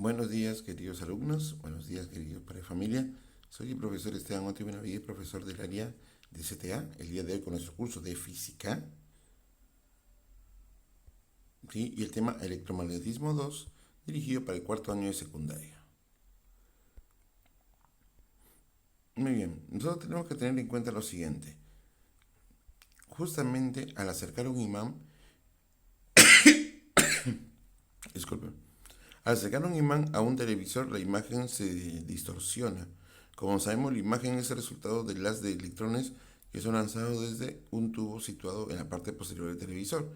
Buenos días, queridos alumnos. Buenos días, queridos padres de familia. Soy el profesor Esteban Oti Benavides, profesor del área de CTA. El día de hoy con nuestro curso de física. ¿Sí? Y el tema electromagnetismo 2, dirigido para el cuarto año de secundaria. Muy bien, nosotros tenemos que tener en cuenta lo siguiente. Justamente al acercar un imán, disculpen, al acercar un imán a un televisor, la imagen se distorsiona. Como sabemos, la imagen es el resultado del haz de electrones que son lanzados desde un tubo situado en la parte posterior del televisor,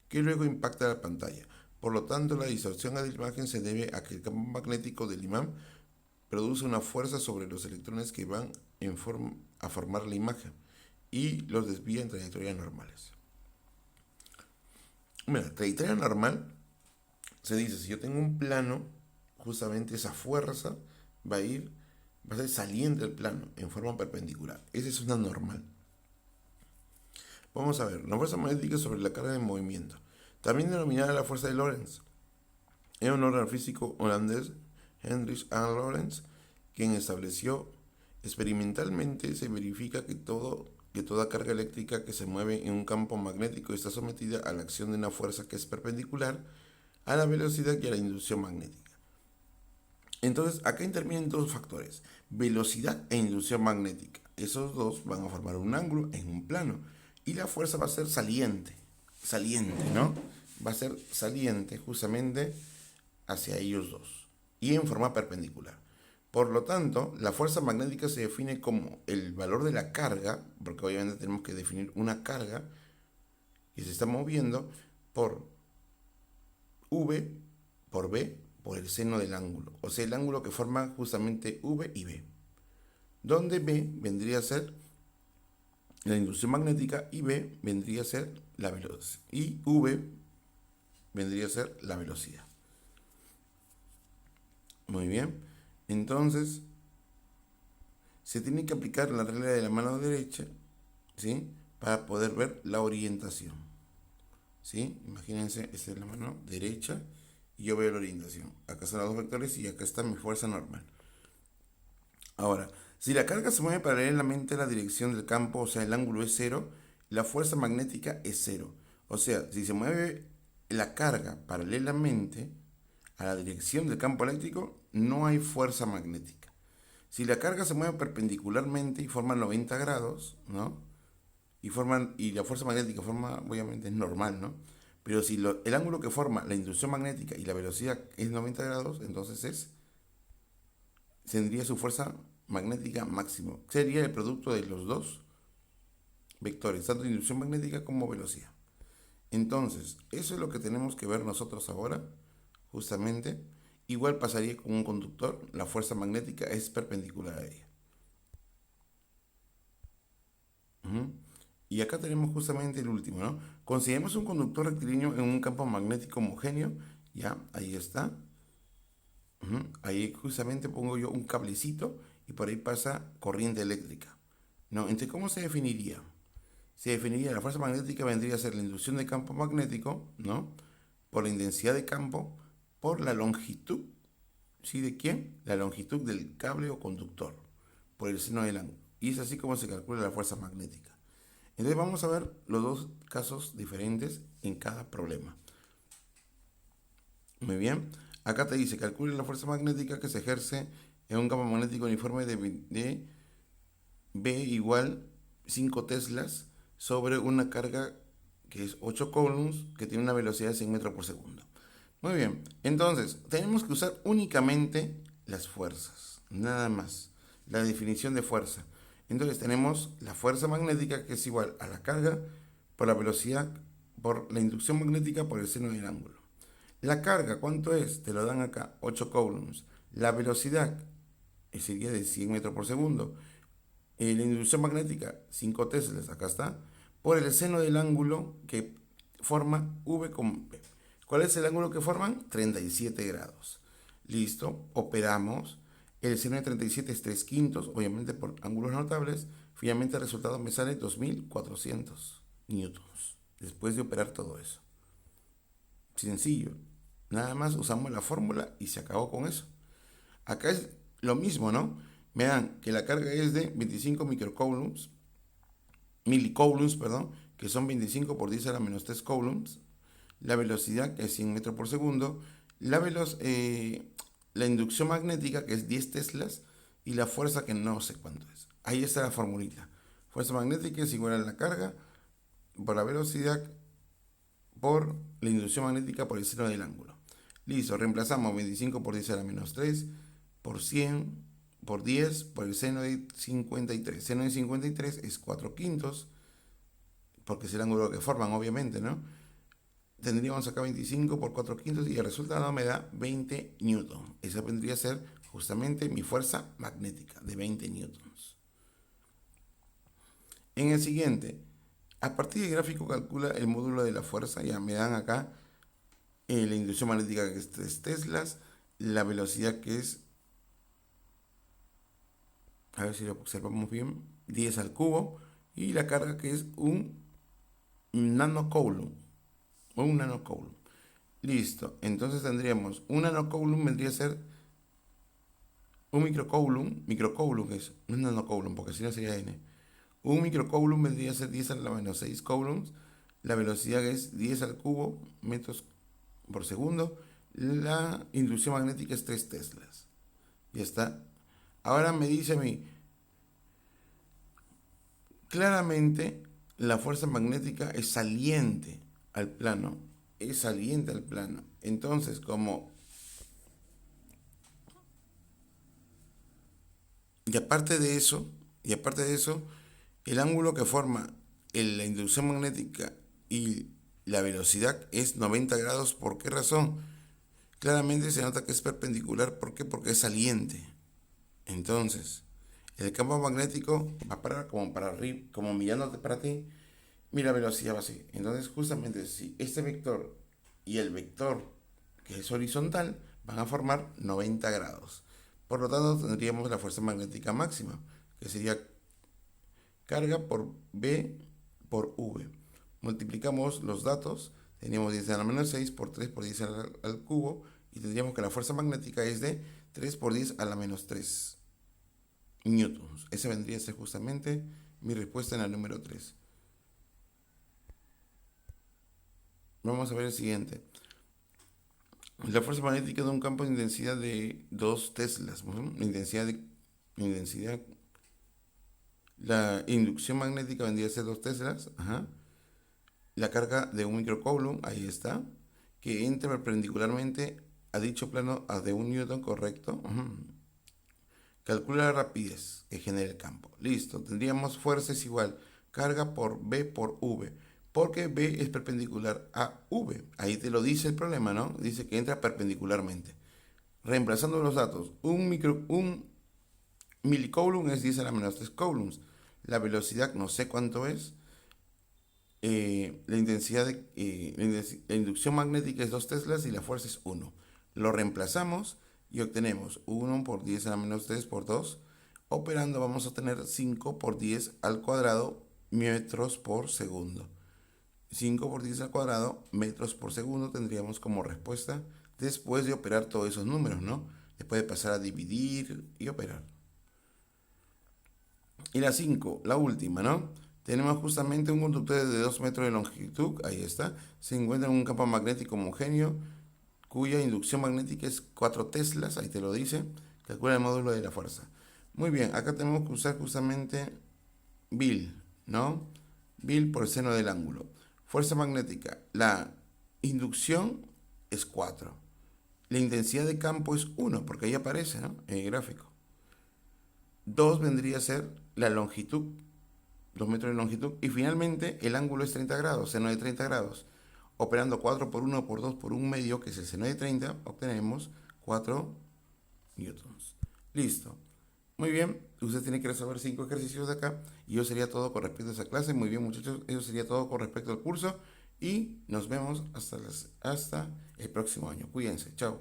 que luego impacta la pantalla. Por lo tanto, la distorsión de la imagen se debe a que el campo magnético del imán produce una fuerza sobre los electrones que van a formar la imagen y los desvía en trayectorias normales. Mira, trayectoria normal se dice, si yo tengo un plano, justamente esa fuerza va a ser saliente del plano en forma perpendicular. Esa es una normal. Vamos a ver, la fuerza magnética sobre la carga de movimiento, también denominada la fuerza de Lorentz. Es un honor al físico holandés Hendrik A. Lorentz, quien estableció experimentalmente se verifica que toda carga eléctrica que se mueve en un campo magnético está sometida a la acción de una fuerza que es perpendicular a la velocidad y a la inducción magnética. Entonces, acá intervienen dos factores, velocidad e inducción magnética. Esos dos van a formar un ángulo en un plano y la fuerza va a ser saliente, ¿no? Va a ser saliente justamente hacia ellos dos y en forma perpendicular. Por lo tanto, la fuerza magnética se define como el valor de la carga, porque obviamente tenemos que definir una carga que se está moviendo por V por B por el seno del ángulo, o sea, el ángulo que forma justamente V y B, donde B vendría a ser la inducción magnética y B vendría a ser la velocidad y V vendría a ser la velocidad. Muy bien, entonces se tiene que aplicar la regla de la mano derecha, ¿sí? Para poder ver la orientación, ¿sí? Imagínense, esta es la mano derecha y yo veo la orientación. Acá son los dos vectores y acá está mi fuerza normal. Ahora, si la carga se mueve paralelamente a la dirección del campo, o sea, el ángulo es cero, la fuerza magnética es cero. O sea, si se mueve la carga paralelamente a la dirección del campo eléctrico, no hay fuerza magnética. Si la carga se mueve perpendicularmente y forma 90 grados, ¿no? Y la fuerza magnética forma, obviamente es normal, ¿no? Pero si el ángulo que forma la inducción magnética y la velocidad es 90 grados, entonces tendría su fuerza magnética máximo. Sería el producto de los dos vectores, tanto inducción magnética como velocidad. Entonces, eso es lo que tenemos que ver nosotros ahora, justamente. Igual pasaría con un conductor, la fuerza magnética es perpendicular a ella. Y acá tenemos justamente el último, ¿no? Consideremos un conductor rectilíneo en un campo magnético homogéneo, ya, ahí está. Ahí justamente pongo yo un cablecito y por ahí pasa corriente eléctrica. ¿No? Entonces, ¿cómo se definiría? Se definiría la fuerza magnética vendría a ser la inducción de campo magnético, ¿no? Por la intensidad de campo, por la longitud, ¿sí? ¿De quién? La longitud del cable o conductor, por el seno del ángulo. Y es así como se calcula la fuerza magnética. Entonces vamos a ver los dos casos diferentes en cada problema. Muy bien. Acá te dice, calcula la fuerza magnética que se ejerce en un campo magnético uniforme de B igual 5 teslas sobre una carga que es 8 coulombs que tiene una velocidad de 100 metros por segundo. Muy bien, entonces tenemos que usar únicamente las fuerzas, nada más, la definición de fuerza. Entonces tenemos la fuerza magnética que es igual a la carga por la velocidad, por la inducción magnética por el seno del ángulo. La carga, ¿cuánto es? Te lo dan acá, 8 coulombs. La velocidad sería de 100 metros por segundo. La inducción magnética, 5 teslas, acá está, por el seno del ángulo que forma V con P. ¿Cuál es el ángulo que forman? 37 grados. Listo, operamos. El seno de 37 es 3 quintos, obviamente por ángulos notables. Finalmente el resultado me sale 2400 newtons, después de operar todo eso. Sencillo. Nada más usamos la fórmula y se acabó con eso. Acá es lo mismo, ¿no? Me dan que la carga es de 25 millicoulombs, perdón, que son 25 por 10 a la menos 3 coulombs. La velocidad, que es 100 metros por segundo. La inducción magnética, que es 10 teslas. Y la fuerza, que no sé cuánto es. Ahí está la formulita. Fuerza magnética es igual a la carga por la velocidad por la inducción magnética por el seno del ángulo. Listo, reemplazamos 25 por 10 a la menos 3 por 100 por 10 por el seno de 53. Seno de 53 es 4 quintos, porque es el ángulo que forman, obviamente, ¿no? Tendríamos acá 25 por 4 quintos y el resultado me da 20 newton. Esa vendría a ser justamente mi fuerza magnética de 20 newtons. En el siguiente, a partir del gráfico calcula el módulo de la fuerza. Ya me dan acá la inducción magnética, que es 3 teslas, la velocidad, que es, a ver si lo observamos bien, 10 al cubo, y la carga, que es un nanocoulomb o un nanocoulomb. Listo, entonces tendríamos un nanocoulomb vendría a ser un microcoulomb es, no es nanocoulomb porque si no sería n. Un microcoulomb vendría a ser 10 a la menos 6 coulombs, la velocidad es 10 al cubo metros por segundo, la inducción magnética es 3 teslas. Ya está. Ahora me dice a mí, claramente la fuerza magnética es saliente al plano, Entonces, y aparte de eso, el ángulo que forma la inducción magnética y la velocidad es 90 grados. ¿Por qué razón? Claramente se nota que es perpendicular. ¿Por qué? Porque es saliente. Entonces, el campo magnético va para como para arriba, como mirándote para ti, y la velocidad va así. Entonces, justamente, si este vector y el vector, que es horizontal, van a formar 90 grados. Por lo tanto, tendríamos la fuerza magnética máxima, que sería carga por B por V. Multiplicamos los datos, teníamos 10 a la menos 6 por 3 por 10 al cubo, y tendríamos que la fuerza magnética es de 3 por 10 a la menos 3 newtons. Esa vendría a ser justamente mi respuesta en la número 3. Vamos a ver el siguiente. La fuerza magnética de un campo de intensidad de 2 teslas. La inducción magnética vendría a ser 2 teslas. Ajá. La carga de un microcoulomb, ahí está, que entra perpendicularmente a dicho plano de 1 newton, correcto. Calcula la rapidez que genera el campo. Listo, tendríamos fuerza es igual carga por B por V, porque B es perpendicular a V. Ahí te lo dice el problema, ¿no? Dice que entra perpendicularmente. Reemplazando los datos, un millicoulomb es 10 a la menos 3 coulombs. La velocidad no sé cuánto es. La inducción magnética es 2 teslas y la fuerza es 1. Lo reemplazamos y obtenemos 1 por 10 a la menos 3 por 2. Operando vamos a tener 5 por 10 al cuadrado metros por segundo. 5 por 10 al cuadrado metros por segundo tendríamos como respuesta después de operar todos esos números, ¿no? Después de pasar a dividir y operar. Y la 5, la última, ¿no? Tenemos justamente un conductor de 2 metros de longitud, ahí está, se encuentra en un campo magnético homogéneo cuya inducción magnética es 4 teslas, ahí te lo dice, calcula el módulo de la fuerza. Muy bien, acá tenemos que usar justamente Bill, ¿no? Bill por el seno del ángulo. Fuerza magnética, la inducción es 4, la intensidad de campo es 1, porque ahí aparece, ¿no? En el gráfico. 2 vendría a ser la longitud, 2 metros de longitud, y finalmente el ángulo es 30 grados, seno de 30 grados. Operando 4 por 1 por 2 por 1 medio, que es el seno de 30, obtenemos 4 newtons. Listo. Muy bien, usted tiene que resolver 5 ejercicios de acá, y eso sería todo con respecto a esa clase. Muy bien, muchachos, eso sería todo con respecto al curso, y nos vemos hasta el próximo año. Cuídense, chao.